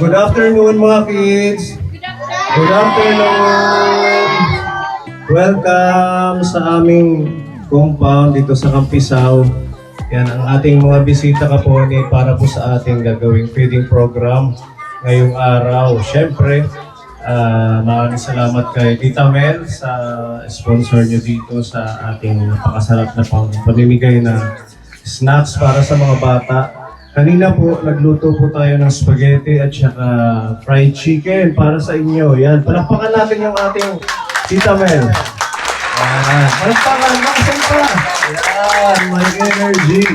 Good afternoon mga kids. Good afternoon. Welcome sa aming compound dito sa Campisaw. Yan ang ating mga bisita kaponi para po sa ating gagawing feeding program ngayong araw. Siyempre, maraming salamat kay Tita Mel sa sponsor nyo dito sa ating napakasarap na pamimigay na snacks para sa mga bata. Kanina po, nagluto po tayo ng spaghetti at saka fried chicken para sa inyo. Yan, palakpakan natin yung ating Tita Mel. Yan, palakpakan, makasan pa. Yan, may energy.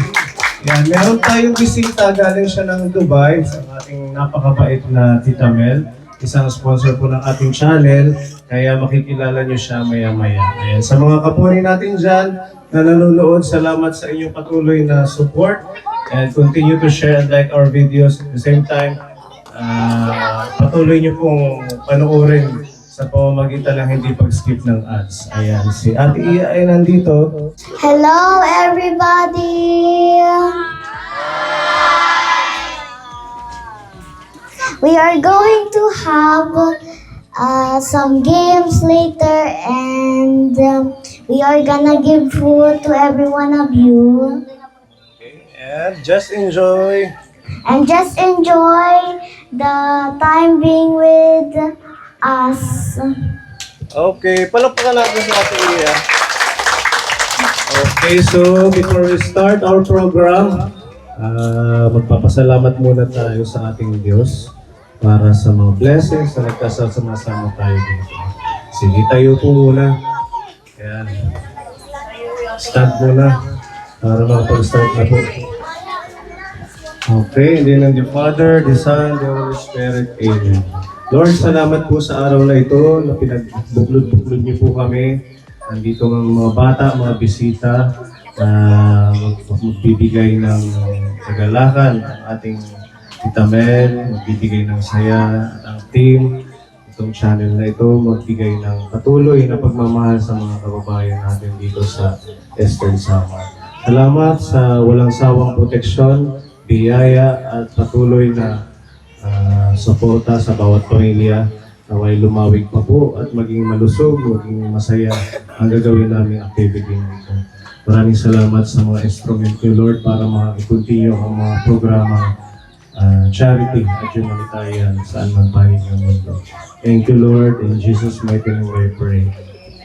Yan, meron tayong bisita, galing siya ng Dubai, sa ating napakabait na Tita Mel. Isang sponsor po ng ating channel, kaya makikilala nyo siya maya-maya. Ayan, sa mga kapuri natin dyan na nanonood, salamat sa inyong patuloy na support. And continue to share and like our videos. At the same time, patuloy nyo pong panoorin sa pamamagitan ng hindi pag-skip ng ads. Ayan, si Ate Iya ay nandito. Hello, everybody! We are going to have some games later, and we are gonna give food to every one of you. And just enjoy. And just enjoy the time being with us. Okay, palakpakan natin sa Ate Iya. Okay, so before we start our program, magpapasalamat muna tayo sa ating Diyos para sa mga blessings na nagkasama tayo dito. Sige, tayo po muna. Ayan. Stand muna para makapag-start na po. Okay, in the name of the Father, the Son, the Holy Spirit. Amen. Lord, salamat po sa araw na ito na pinagbuklod-buklod niyo po kami. Nandito ng mga bata, mga bisita na magbibigay ng kagalakan ang ating Tita Mel, magbibigay ng saya at ang team, itong channel na ito, magbigay ng patuloy na pagmamahal sa mga kababayan natin dito sa Eastern Samar. Salamat sa walang sawang proteksyon, biyaya at patuloy na suporta sa bawat pamilya. Naway lumawig pa po at maging malusog, maging masaya ang gagawin naming activity nito. Maraming salamat sa mga instrument niyo, Lord, para ma-continue ang mga programa charity at humanitarian saan man panig ng mundo. Thank you, Lord. In Jesus' mighty name we pray.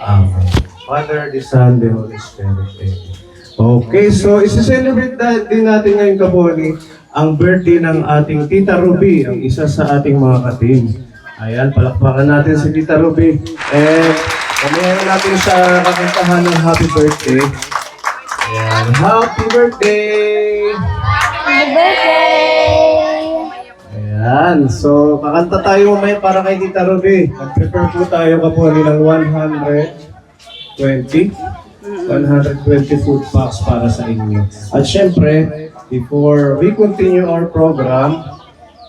Amen. Father, the Son, the Holy Spirit. Thank you. Okay, so isi-celebrate din natin ngayon kaponi ang birthday ng ating Tita Ruby, ang isa sa ating mga ka-team. Ayan, palakpakan natin si Tita Ruby. And kamayan natin sa kakantahan ng happy birthday. Ayan, happy birthday! Happy birthday! Ayan, so kakanta tayo mamaya para kay Tita Ruby. Mag-prepare po tayo kaponi ng 120 food packs para sa inyo. At syempre, before we continue our program,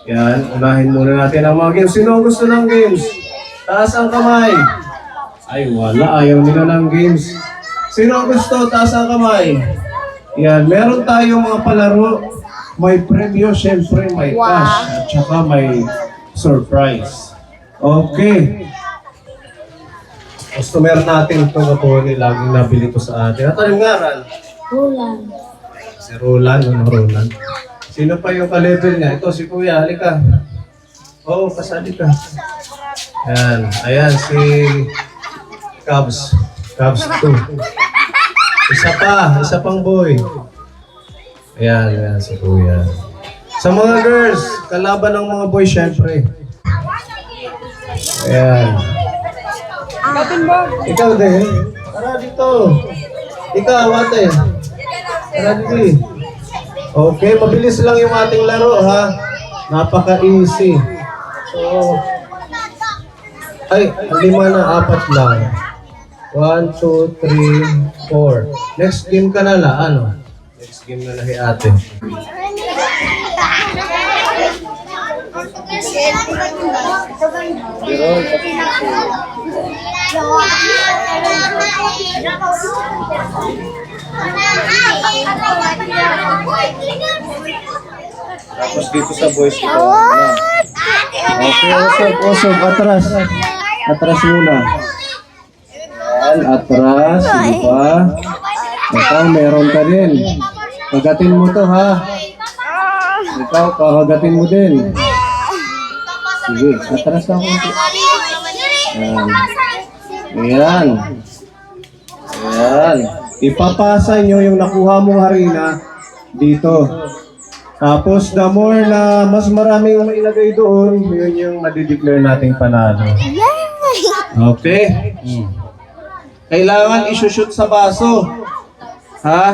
yan, unahin muna natin ang mga games. Sino ang gusto ng games? Taas ang kamay. Ay, wala. Ayaw nila ng games. Sino ang gusto? Taas ang kamay. Yan, meron tayong mga palaro. May premyo, syempre, may cash. At saka may surprise. Okay. Customer natin ito kaponi, laging nabili ito sa atin. At anong ngaran? Roland. Si Roland, ano Roland? Sino pa yung ka-level niya? Ito, si Kuya, halika. Oo, kasali ka. Ayan, ayan, si Cubs. Cubs 2. Isa pang boy. Ayan, ayan, si Kuya. Sa mga girls, kalaban ng mga boy, syempre. Ayan. Ikaw din. Tara dito. Ikaw, ate. Tara dito. Okay, mabilis lang yung ating laro, ha? Napaka-easy. So, ay, 5 na, 4 lang. 1, 2, 3, 4. Next game ka na la, ano? Next game na lahi ate. Tapos dito sa boys ko. Okay, usog. Atras. Atras muna. Yan, atras. Sige pa. Ikaw, meron ka din. Kagatin mo to, ha? Ikaw, kahagatin mo din. Sige, atras ka konti. Yan. Ayan. Ayan. Ipapasa nyo yung nakuha mong harina dito. Tapos, the more na mas maraming mailagay doon, yun yung madideclare nating panalo. Okay? Kailangan isushoot sa baso. Ha?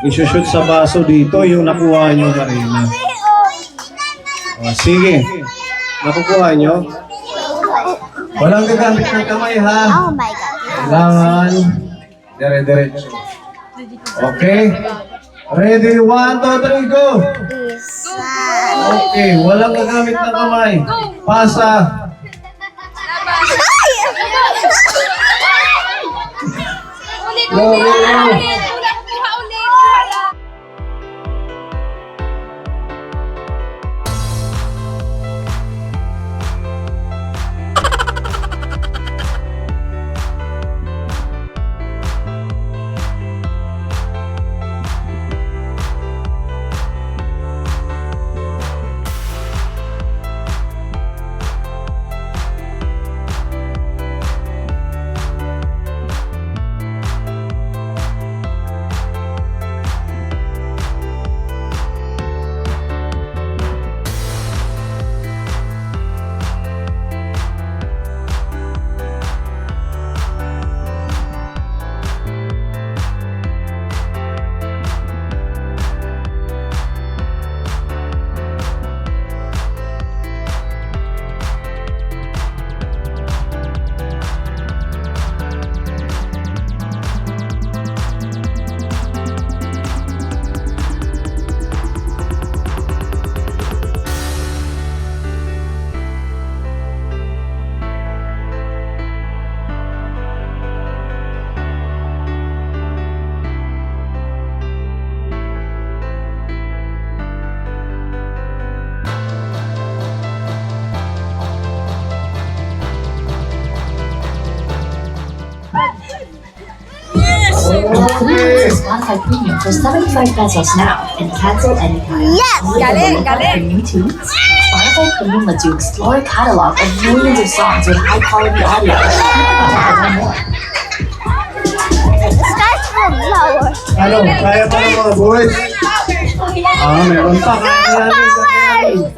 Isushoot sa baso dito yung nakuha nyo harina. O, sige. Nakukuha nyo? Walang gagamit ng kamay, ha? Oh my God. Kailangan dire-diretso. Okay? Ready? 1, 2, 3, go! Okay, walang gagamit ng kamay. Pasa. Go, go, go. Okay. Spotify Premium for 75 pesos now and cancel anytime. Yes! Galing! For new tunes, Spotify Premium lets you explore a catalog of millions of songs with high-quality audio. Start from flower. Ano? Kaya pa ng mga boys? Meron pa. Kaya namin.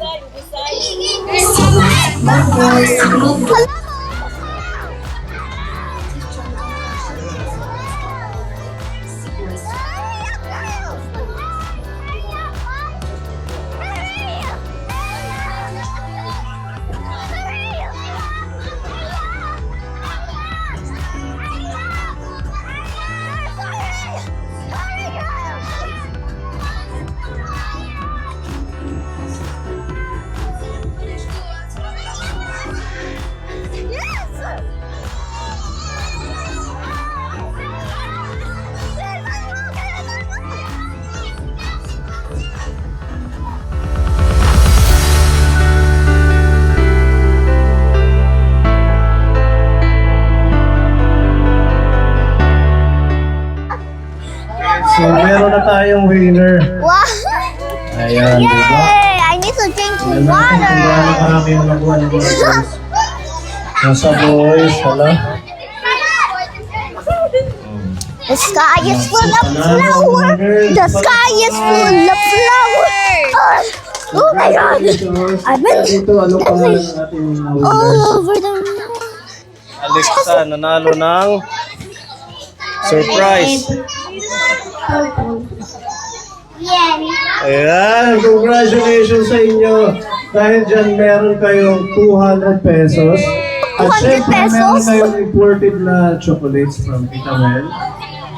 So, meron na tayong winner. Wow! Ayan, diba? Yay! I need to drink Ayan natin kung water. gaano karami yung nakuha ng mga boys. Nasa boys, hala. The sky is full of flower. The sky is full of flower. Oh my God! I've been Ito, ano pangalan ng ating winners? all over the world. Alexa, nanalo ng surprise. Ayan, congratulations sa inyo. Dahil dyan, meron kayong 200 pesos. At 200 syempre, meron pesos? kayong imported na chocolates from Tita Mel.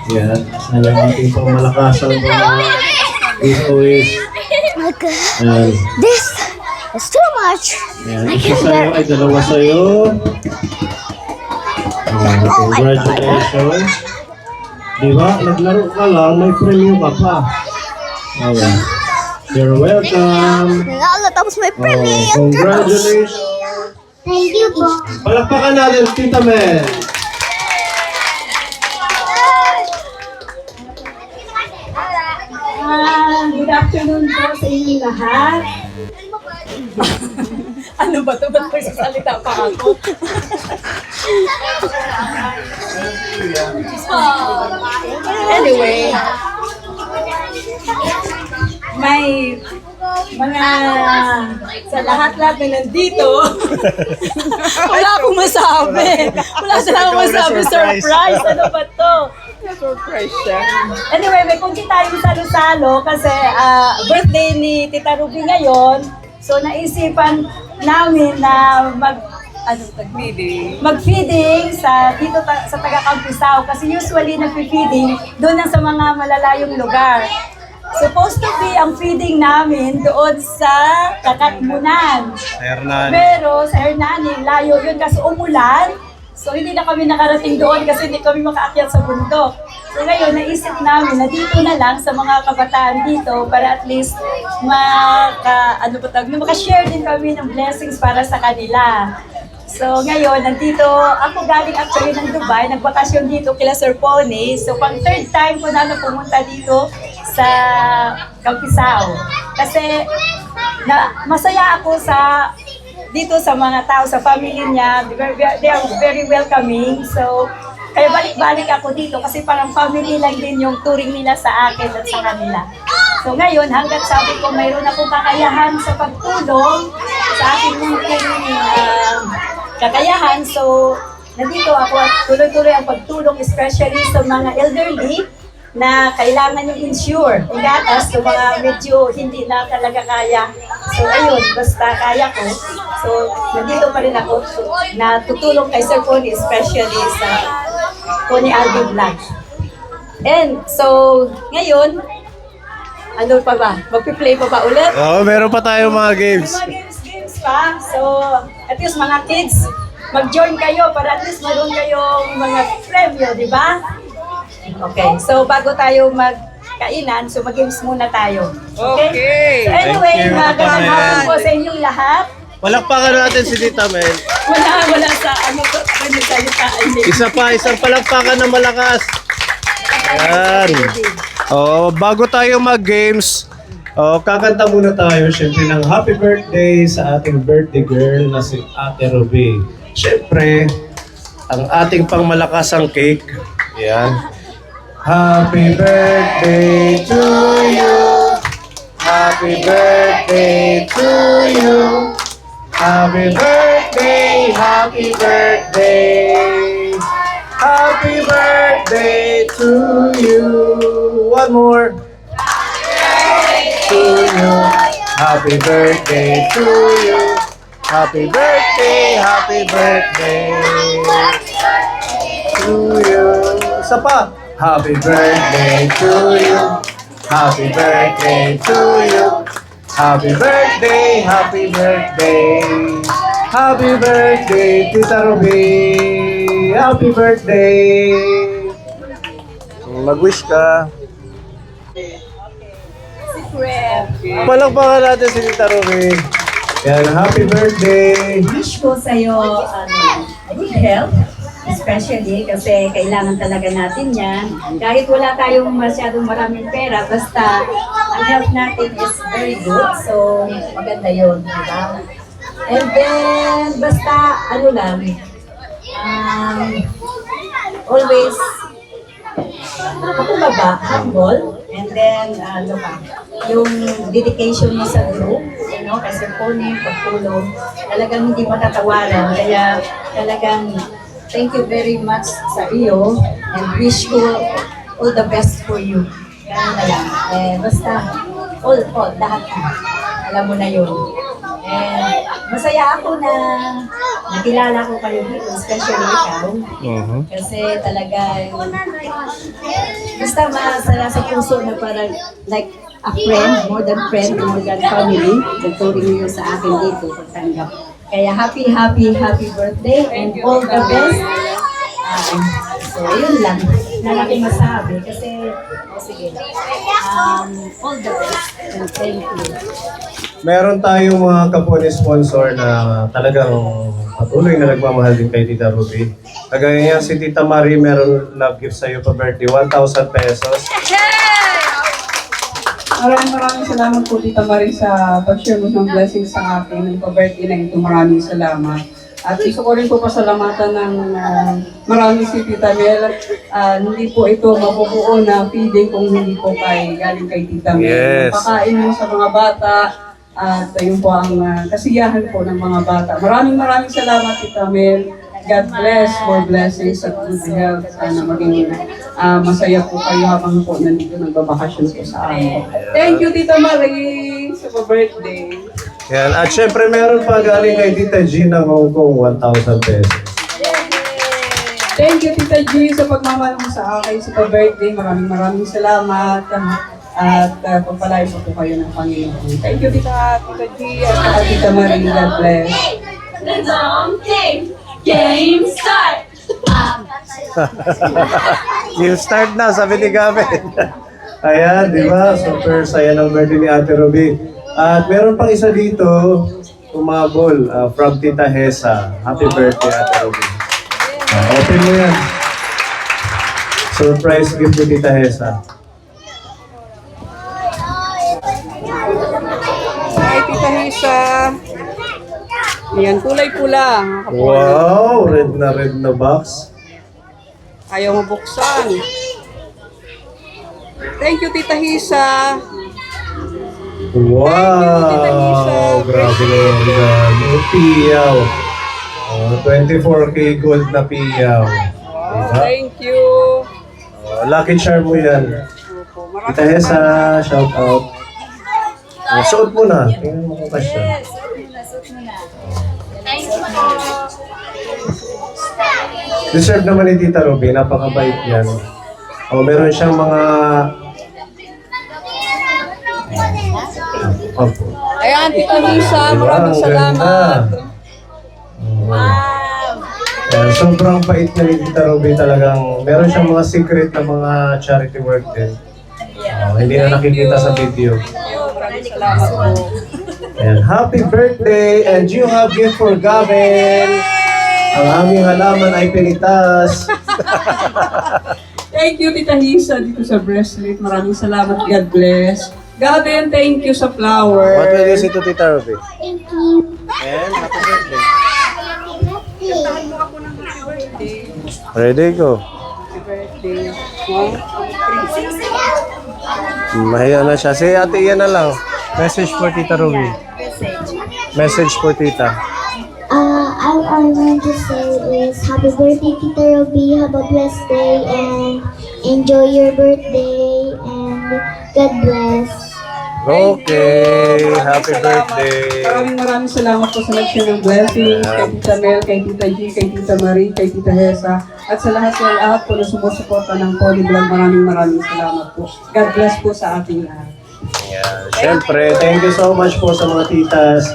Ayan, sana natin pang malakasan ng mga giveaways. My God. Ayan. This is too much. Ayan, isa sa'yo ay dalawa sa'yo. Ayan, congratulations. Diba? Naglaro ka lang, may premium ka pa. Okay. You're welcome. Lalo, tapos may Oh, premium. congratulations. Thank you po. Palakpakan natin, Tita Mel. Good afternoon po sa inyong lahat. Ano ba ito? Ba't may sasalita pa ako? Anyway, may mga sa lahat-lahat na nandito. Wala akong masabi. Wala silang masabi. Surprise! Ano ba to? Surprise siya. Anyway, may kunti tayong salo-salo kasi birthday ni Tita Ruby ngayon. So naisipan namin na mag-feeding sa dito sa taga Campisaw kasi usually nag-feeding doon lang sa mga malalayong lugar. Supposed to be ang feeding namin doon sa Kakatmunan. Pero sa Hernani, layo yun kasi umulan. So hindi na kami nakarating doon kasi hindi kami makaakyat sa bundok. So ngayon, naisip namin na dito na lang sa mga kabataan dito para at least makashare din kami ng blessings para sa kanila. So ngayon, nandito, ako galing actually ng Dubai, nagbakasyon dito kila Sir Pony. So pang third time ko na pumunta dito sa Campisaw. Kasi masaya ako dito sa mga tao, sa family niya. They are very welcoming. So kaya balik-balik ako dito kasi parang family lang din yung touring nila sa akin at sa kanila. So ngayon, hanggang sabi ko mayroon akong kakayahan sa pagtulong sa aking munting kakayahan. So nandito ako at tuloy-tuloy ang pagtulong especially sa mga elderly na kailangan yung insure. Kung gatas, yung mga medyo hindi na talaga kaya. So ayun, basta kaya ko. So nandito pa rin ako na tutulong kay Sir Pony, especially sa Pony Alvin Vlog. And so ngayon, ano pa ba? Magpi-play pa ba ulit? Oo, meron pa tayong mga games. May mga games pa. So at least mga kids, mag-join kayo para at least meron kayong mga premyo, di ba? Okay, so bago tayo magkainan, so mag-games muna tayo. Okay. So anyway, Thank you, magandang Tita hapon Mel. po sa inyong lahat. Palakpakan natin si Tita Mel. Wala sa salitaan niyo. Isang palakpakan na malakas. Ayan. Bago tayo mag-games, kakanta muna tayo syempre ng happy birthday sa ating birthday girl na si Ate Ruby. Syempre, ang ating pangmalakasang cake. Ayan. Happy birthday to you. Happy birthday to you. Happy birthday, happy birthday. Happy birthday to you. One more. To you. Happy birthday to you. Happy birthday, happy birthday to you. Isa pa. Happy birthday to you. Happy birthday to you. Happy birthday, happy birthday. Happy birthday, Tita Ruby. Happy birthday. Mag-wish ka. Palakpakan natin si Tita Ruby. Yan, happy birthday. Wish ko sa'yo good health, especially kasi kailangan talaga natin yan. Kahit wala tayong masyadong maraming pera, basta ang health natin is very good. So, maganda yun, diba? And then, basta, always, humble. And then, yung dedication mo sa group, kasi Pony, pagtulong, talagang hindi matatawaran. Kaya talagang thank you very much sa iyo and wish ko all the best for you. Ganun na lang. Basta, all, lahat na. Alam mo na yun. And masaya ako na nakilala ko kayo dito, especially ikaw. Kasi talaga, basta masaya sa puso na parang like a friend, more than family, nagturing niyo sa akin dito, pagtanggap. Kaya happy birthday and all the best. So, yun lang na aking masabi. Kasi, sige, all the best and thank you. meron tayong mga kapwa sponsor na talagang patuloy na nagmamahal din kay Tita Ruby. Kagaya niya, si Tita Marie meron love gift sa'yo pa birthday, 1,000 pesos. Maraming salamat po, Tita Marie, sa pag-share mo ng blessings sa akin ng pa-birthday na ito. Maraming salamat. At gusto ko rin po pasalamatan ng marami si Tita Mel. Hindi po ito mabubuo na feeding kung hindi po galing kay Tita Mel. Yes. Pakain mo sa mga bata at yun po ang kasiyahan po ng mga bata. Maraming salamat, Tita Mel. God bless, more blessings at good health. Sana maging masaya po kayo habang po nandito nagbabakasyon po sa amin. Thank you, Tita Marie, sa birthday. Yan. At syempre meron pa galing kay Tita G ng Hong Kong, 1,000 pesos. Thank you, Tita G, sa pagmamahal mo sa akin sa birthday. Maraming salamat. At pagpalain po kayo ng Panginoon. Thank you, Tita G, at Tita Marie. God bless. Game start! Game start na, sabi ni Gavin. Ayan, di ba? Super saya ng birthday ni Ate Ruby. At meron pang isa dito, umabol, from Tita Hesa. Happy birthday, Ate Ruby. Open mo yan. Surprise gift ni Tita Hesa. Hi, Tita Hisa. Ayan, kulay pula. Wow, red na box. Ayaw mabuksan. Thank you, Tita Hisa. Wow, grabe naman. Yung piyaw. 24K gold na piyaw. Diba? Thank you. Lucky charm mo yan. Tita Hesa, shout out. Suot mo na. Tingnan mo kung kasya. Deserve naman ni Tita Ruby, napakabait yan. Meron siyang mga... Ayan, Tita Hisa, maraming salamat. Sobrang bait na ni Tita Ruby talagang. Meron siyang mga secret na mga charity work din. Hindi na nakikita sa video. Maraming salamat po. And happy birthday! And you have gift for Gavin. Ang aming halaman ay pinitas. Thank you, Tita Hisa, dito sa bracelet. Maraming salamat. God bless. Gavin, thank you sa flower. What will you say to Tita Ruby? Thank you. And happy birthday. Kantahan mo ako ng happy birthday. Ready go. Happy birthday. Mahiya na siya. Si ate yan na lang. Message for Tita Ruby. Message for Tita. All I want to say is happy birthday, Tita Ruby. Have a blessed day and enjoy your birthday and God bless. Okay. Happy birthday. Maraming salamat po sa nag-share ng blessings kay Tita Mel, kay Tita G, kay Tita Marie, kay Tita Hesa, at sa lahat po na sumusuporta ng Polyvlog. Maraming salamat po. God bless po sa ating lahat. Yan. Siyempre, thank you so much po sa mga titas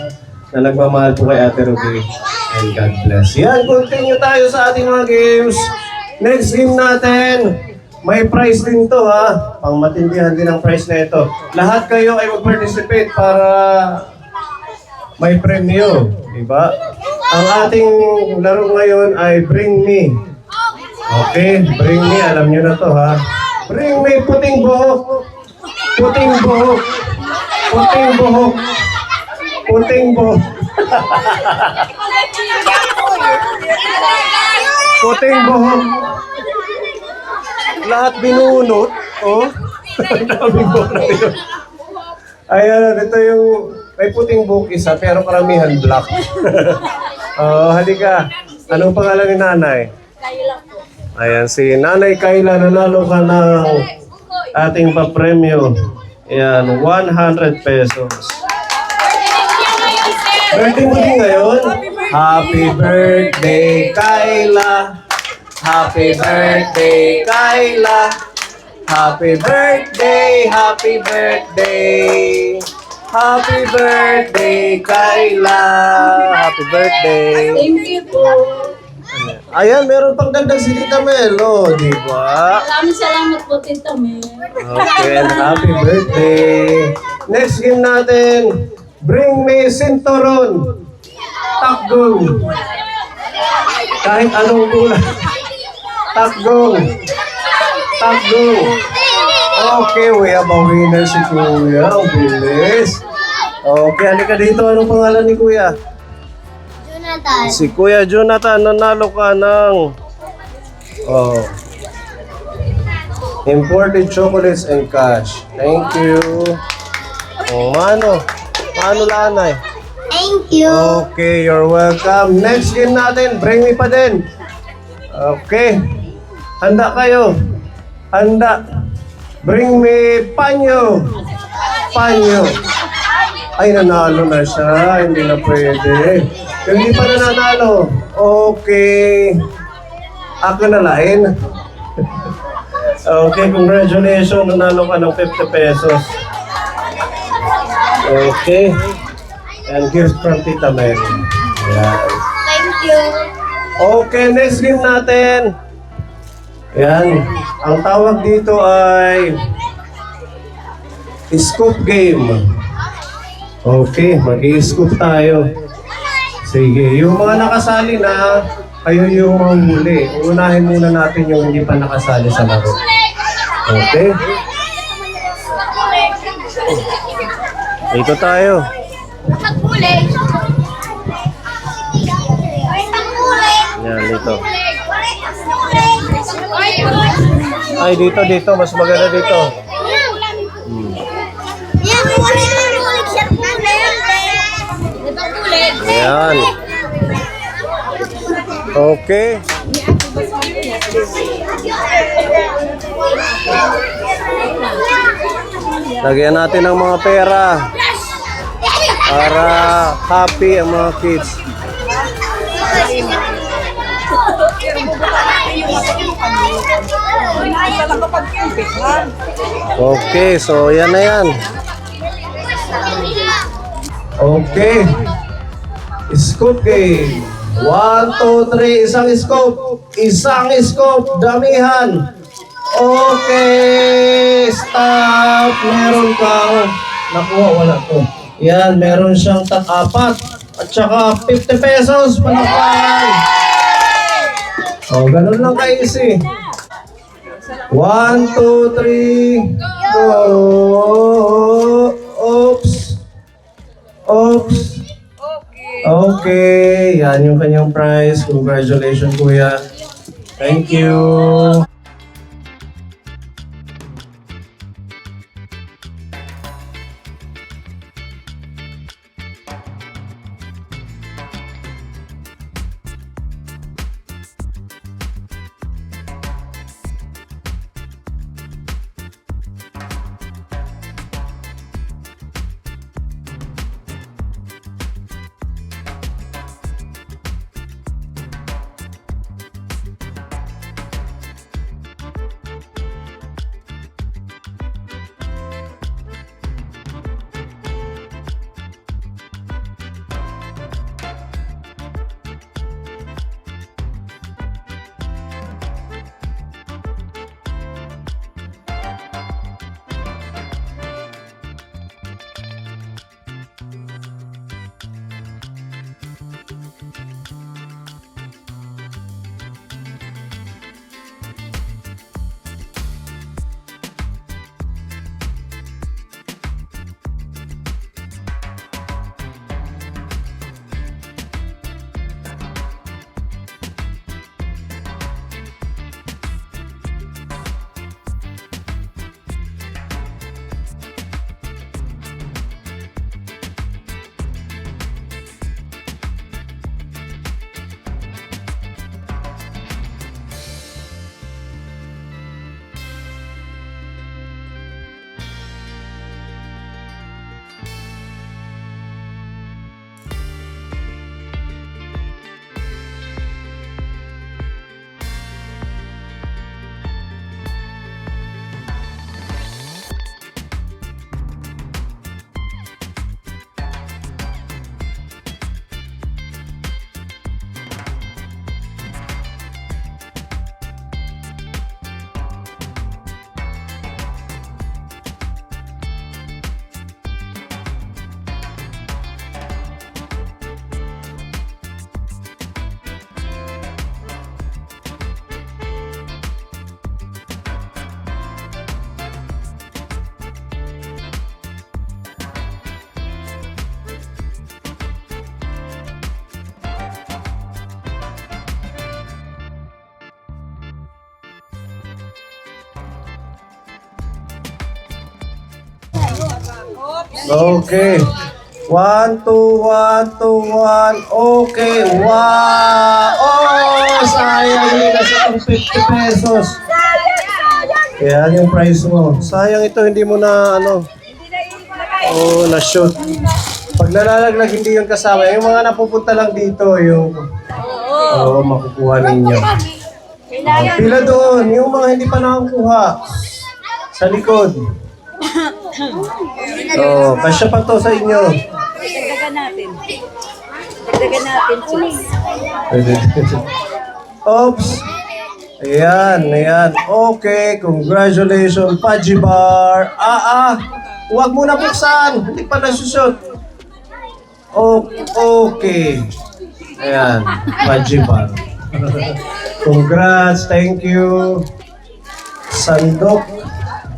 na nagmamahal po kay Ate Ruby. And God bless. Yan, continue tayo sa ating mga games. Next game natin, may prize din to ha. Pang matindihan din ang prize na ito. Lahat kayo ay mag-participate para may premyo. Diba? Ang ating laro ngayon ay Bring Me. Okay, Bring Me. Alam nyo na to ha. Bring Me puting buhok. Puting buhok. Puting buhok. Puting buhok. Puting buhok. Lahat binunot. Oh. Daming buhok na yun. Ayan, ito yung may puting buhok isa pero karamihan black. Halika. Anong pangalan ni nanay? Kayla po. Ayan, si Nanay Kayla, nanalo ka ng ating papremyo. Ayan, 100 pesos. Birthday mo din ngayon? Happy birthday, Kayla. Happy birthday, Kayla. Happy birthday, happy birthday. Happy birthday, Kayla. Happy birthday. Thank you po. Ayan, meron pang dagdag si Tita Mel, oh, di ba? Maraming salamat po, Tita Mel. Okay, and happy birthday. Next game natin, Bring me sinturon. Takgong. Kahit anong kulay. Takgong. Takgong. Okay, we have a winner si Kuya. Ang bilis. Okay, halika dito. Anong pangalan ni Kuya? Jonathan. Si Kuya Jonathan, nanalo ka ng imported chocolates and cash. Thank you. Mano lanay. Thank you. Okay, you're welcome. Next game natin, bring me pa din. Okay. Handa kayo. Handa. Bring me panyo. Panyo. Ay, nanalo na siya. Hindi na pwede. Yung hindi pa nanalo. Okay. Ako na lain. Okay, congratulations. Nanalo ka ng 50 pesos. Okay. And here's from Tita Mary. Yan. Thank you. Okay, next game natin. Yan. Ang tawag dito ay scoop game. Okay, mag-i-scoop tayo. Sige, yung mga nakasali na, kayo yung manghuli. Unahin muna natin yung hindi pa nakasali sa laro. Okay? Dito tayo. Yan, dito. Ay, dito. Mas maganda dito. Ayan. Okay. Lagyan natin ng mga pera para happy ang mga kids. Okay, so yan na yan. Okay. Scoop game. 1, 2, 3. Isang scoop. Isang scoop. Damihan. Okay. Stop. Meron kang nakuha. Wala to. Yan. Meron siyang tag-apat. At saka 50 pesos. Palakpakan. Oh, ganun lang ka-easy. 1, 2, 3. Go. Oops. Oops. Okay, yan yung kanyang prize. Congratulations, Kuya. Thank you. Okay. 1, 2, 1, 2, 1. Okay. Wow! Oh, sayang hindi na sa 50 pesos. Yan yung price mo. Sayang ito, hindi mo na ano. Oh, na-shoot. Pag nalalaglag, hindi yung kasama. Yung mga napupunta lang dito, yung makukuha ninyo. Pila doon, yung mga hindi pa nakakuha. Sa likod. Kasya pa to sa inyo. Dagdagan natin. Dagdagan natin, chicks. Oops. Ayan. Okay, congratulations, Pudgy Bar. Huwag mo na buksan. Hindi pa nasusot. Okay. Ayan, Pudgy Bar. Congrats, thank you. Sandok.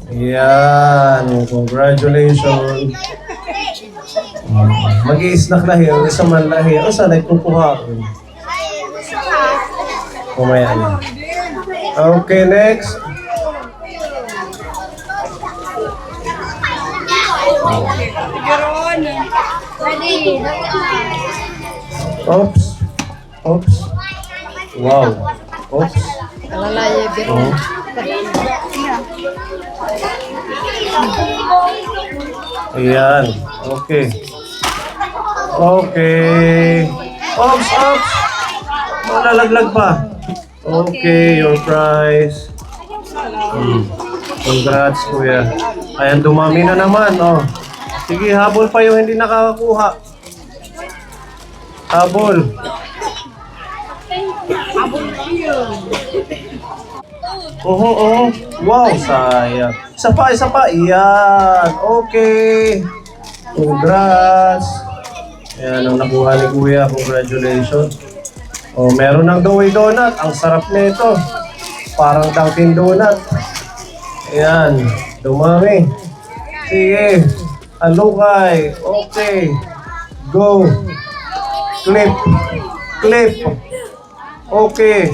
Ayan, congratulations. Mag-i-snack lahi, o isa man lahi. O saan nagkukuha? Kumaya na. Okay, next. Oops. Wow. Oops. Oh. Ayan. Okay. Oops. Malalaglag pa. Okay, your prize. Congrats, kuya. Ayan, dumami na naman, oh. Sige, habol pa yung hindi nakakakuha. Habol. Wow, sayang. Isa pa. Iyan. Okay. Congrats. Ayan, ang nakuha ni kuya. Congratulations. Oh, meron ng Doughy Donut. Ang sarap nito. Parang Dunkin Donut. Ayan, dumami. Sige. Alukay. Okay. Go. Clip. Okay.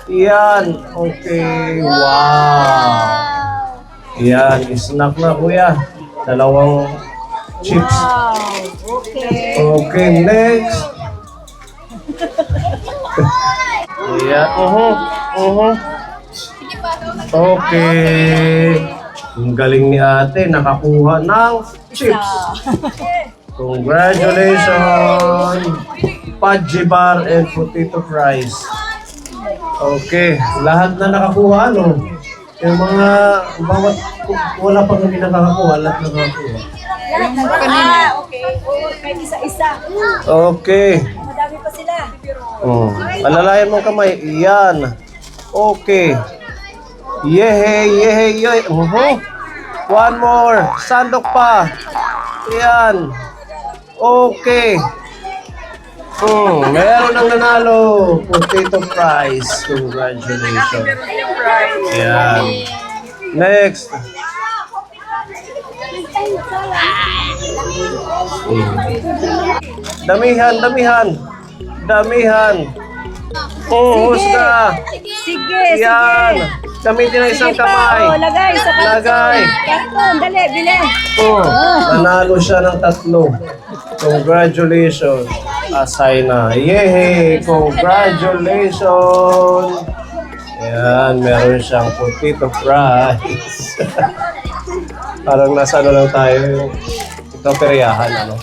Yan. Okay. Wow. Yan. Snack na, kuya. 2 chips. Okay. Next. Yan. Okay. Ang galing ni ate. Nakakuha ng chips. Congratulations. Pudgy Bar and potato fries. Okay, lahat na nakakuha, ano? Yung mga, bawat, wala pang hindi nakakakuha, lahat nakakuha. Okay. Kahit isa-isa. Okay. Madami pa sila. Alalayan mong kamay. Yan. Okay. Yehey. One more. Sandok pa. Yan. Okay. Meron ang nanalo. Potato fries. Congratulations. Yan. Next. Damihan. Husga. Sige. Yan. Gamitin na isang kamay. Lagay sa Lagay. karton. Dali, bili. Nanalo siya ng 3. Congratulations. Asay na. Yehey! Congratulations! Ayan, meron siyang potato fries. Parang nasa ano lang tayo. Ito peryahan, ano?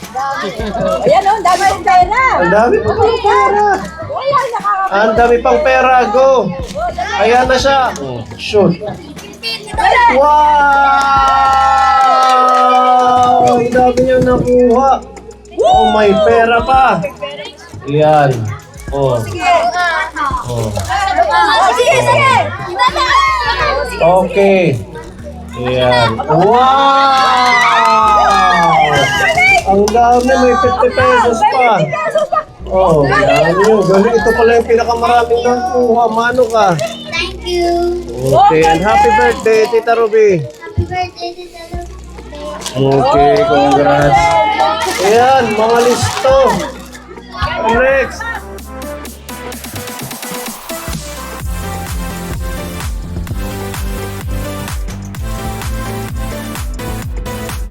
Ayan o, dami ng pera. Ang dami pang pera. Ang dami pang pera. Go! Ayan na siya. Shoot. Wow! Ang dami niyang nakuha. Oh, may pera pa. Yan. Sige. Okay. Yan. Wow! Ang dami, may 50 pesos pa. Yan yun. Galing, ito pala yung pinakamaraming nakuha. Mano ka? Thank you. Okay, and happy birthday, Tita Ruby. Happy birthday, Tita Ruby. Okay, congrats. Ayan, mga listo. Next.